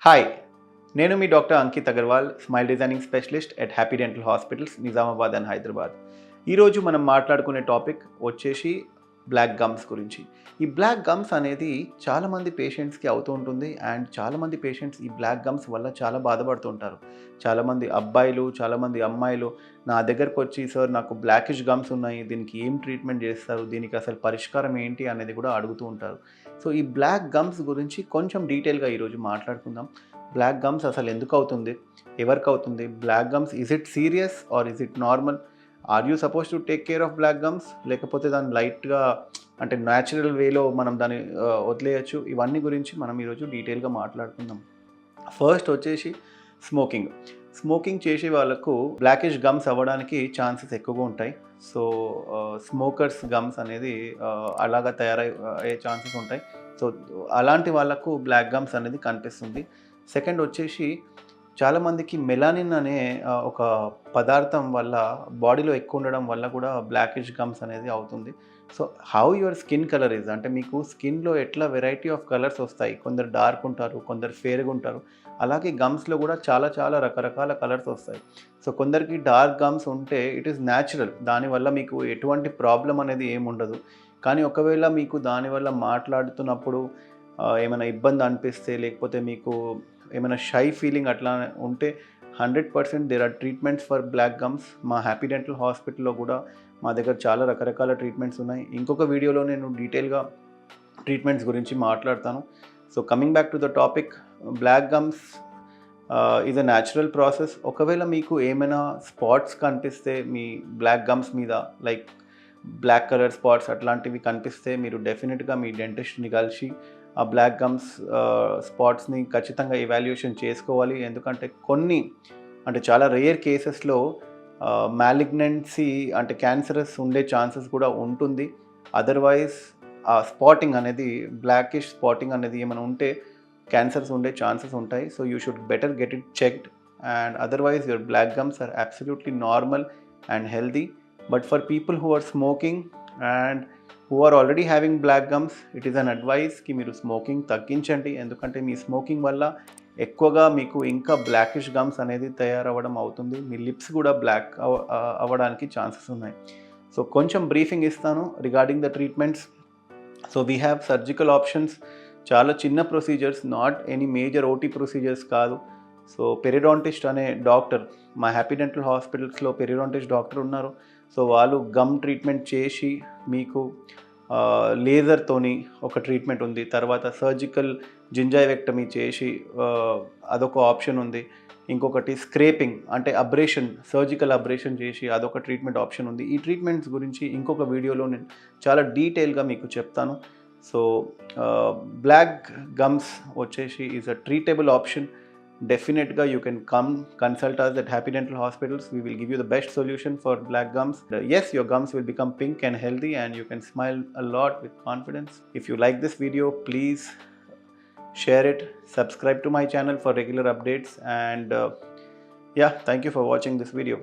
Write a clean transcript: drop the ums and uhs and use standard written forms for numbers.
Hi, నేను మీ doctor Ankit Agarwal, smile designing specialist at happy dental hospitals, Nizamabad and Hyderabad. ఈరోజు మనం మాట్లాడుకునే టాపిక్ వచ్చేసి బ్లాక్ గమ్స్ గురించి. ఈ బ్లాక్ గమ్స్ అనేది చాలామంది పేషెంట్స్కి అవుతూ ఉంటుంది అండ్ చాలామంది పేషెంట్స్ ఈ బ్లాక్ గమ్స్ వల్ల చాలా బాధపడుతుంటారు. చాలామంది అబ్బాయిలు, చాలామంది అమ్మాయిలు నా దగ్గరకు వచ్చి, సార్ నాకు బ్లాకిష్ గమ్స్ ఉన్నాయి, దీనికి ఏం ట్రీట్మెంట్ చేస్తారు, దీనికి అసలు పరిష్కారం ఏంటి అనేది కూడా అడుగుతూ ఉంటారు. సో ఈ బ్లాక్ గమ్స్ గురించి కొంచెం డీటెయిల్గా ఈరోజు మాట్లాడుకుందాం. బ్లాక్ గమ్స్ అసలు ఎందుకు అవుతుంది, ఎవరికి అవుతుంది, black gums is it serious or is it normal, or you suppose to take care of black gums, లేకపోతే దాన్ని లైట్గా అంటే న్యాచురల్ వేలో మనం దాన్ని వదిలేయచ్చు. ఇవన్నీ గురించి మనం ఈరోజు డీటెయిల్గా మాట్లాడుకుందాం. ఫస్ట్ వచ్చేసి స్మోకింగ్ చేసే వాళ్ళకు బ్లాకిష్ గమ్స్ అవ్వడానికి ఛాన్సెస్ ఎక్కువగా ఉంటాయి. సో స్మోకర్స్ గమ్స్ అనేది అలాగా అయ్యే ఛాన్సెస్ ఉంటాయి. సో అలాంటి వాళ్ళకు బ్లాక్ గమ్స్ అనేది కనిపిస్తుంది. సెకండ్ వచ్చేసి చాలామందికి మెలానిన్ అనే ఒక పదార్థం వల్ల బాడీలో ఎక్కువ ఉండడం వల్ల కూడా బ్లాకిష్ గమ్స్ అనేది అవుతుంది. So how your skin colour is, అంటే మీకు స్కిన్లో ఎట్లా వెరైటీ ఆఫ్ కలర్స్ వస్తాయి, కొందరు డార్క్ ఉంటారు, కొందరు ఫేర్గా ఉంటారు. అలాగే గమ్స్లో కూడా చాలా రకరకాల కలర్స్ వస్తాయి. సో కొందరికి డార్క్ గమ్స్ ఉంటే ఇట్ ఈస్ న్యాచురల్, దానివల్ల మీకు ఎటువంటి ప్రాబ్లం అనేది ఏముండదు. కానీ ఒకవేళ మీకు దానివల్ల మాట్లాడుతున్నప్పుడు ఏమైనా ఇబ్బంది అనిపిస్తే, లేకపోతే మీకు ఏమైనా షై ఫీలింగ్ అట్లా ఉంటే 100% there are treatments for black gums. మా హ్యాపీ డెంటల్ హాస్పిటల్లో కూడా మా దగ్గర చాలా రకరకాల ట్రీట్మెంట్స్ ఉన్నాయి. ఇంకొక వీడియోలో నేను డీటెయిల్గా ట్రీట్మెంట్స్ గురించి మాట్లాడతాను. So coming back to the topic, black gums is a natural process. ఒకవేళ మీకు ఏమైనా స్పాట్స్ కనిపిస్తే మీ బ్లాక్ గమ్స్ మీద, లైక్ బ్లాక్ కలర్ స్పాట్స్ అట్లాంటివి కనిపిస్తే, మీరు డెఫినెట్గా మీ డెంటిస్ట్ని కలిసి ఆ బ్లాక్ గమ్స్ స్పాట్స్ని ఖచ్చితంగా ఎవాల్యుయేషన్ చేసుకోవాలి. ఎందుకంటే అంటే చాలా రేర్ కేసెస్లో మ్యాలిగ్నెన్సీ అంటే క్యాన్సరస్ ఉండే ఛాన్సెస్ కూడా ఉంటుంది. అదర్వైజ్ ఆ స్పాటింగ్ అనేది, బ్లాకిష్ స్పాటింగ్ అనేది ఏమైనా ఉంటే క్యాన్సర్స్ ఉండే ఛాన్సెస్ ఉంటాయి. So you should better get it checked, and otherwise your black gums are absolutely normal and healthy. But for people who are smoking and who are already having black gums, it is an advice కి మీరు smoking తగ్గించండి. ఎందుకంటే మీ smoking వల్ల ఎక్కువగా మీకు ఇంకా blackish gums అనేది తయారవ్వడం అవుతుంది. మీ లిప్స్ కూడా బ్లాక్ అవ్వడానికి ఛాన్సెస్ ఉన్నాయి. సో కొంచెం బ్రీఫింగ్ ఇస్తాను regarding the treatments. So we have surgical options, చాలా చిన్న procedures, not any major OT procedures కాదు. సో పెరిడాంటిస్ట్ అనే డాక్టర్, మా హ్యాపీ డెంటల్ హాస్పిటల్స్లో పెరిడాంటిస్ట్ డాక్టర్ ఉన్నారు. సో వాళ్ళు గమ్ ట్రీట్మెంట్ చేసి, మీకు లేజర్తోని ఒక ట్రీట్మెంట్ ఉంది, తర్వాత సర్జికల్ జింజైవెక్టమీ చేసి అదొక ఆప్షన్ ఉంది. ఇంకొకటి స్క్రేపింగ్ అంటే అబ్రేషన్, సర్జికల్ అబ్రేషన్ చేసి అదొక ట్రీట్మెంట్ ఆప్షన్ ఉంది. ఈ ట్రీట్మెంట్స్ గురించి ఇంకొక వీడియోలో నేను చాలా డీటెయిల్గా మీకు చెప్తాను. సో బ్లాక్ గమ్స్ వచ్చేసి is a treatable option. Definitely you can come consult us at Happy Dental Hospitals. We will give you the best solution for black gums. Yes, your gums will become pink and healthy and you can smile a lot with confidence. If you like this video, please share it, subscribe to my channel for regular updates, and yeah, thank you for watching this video.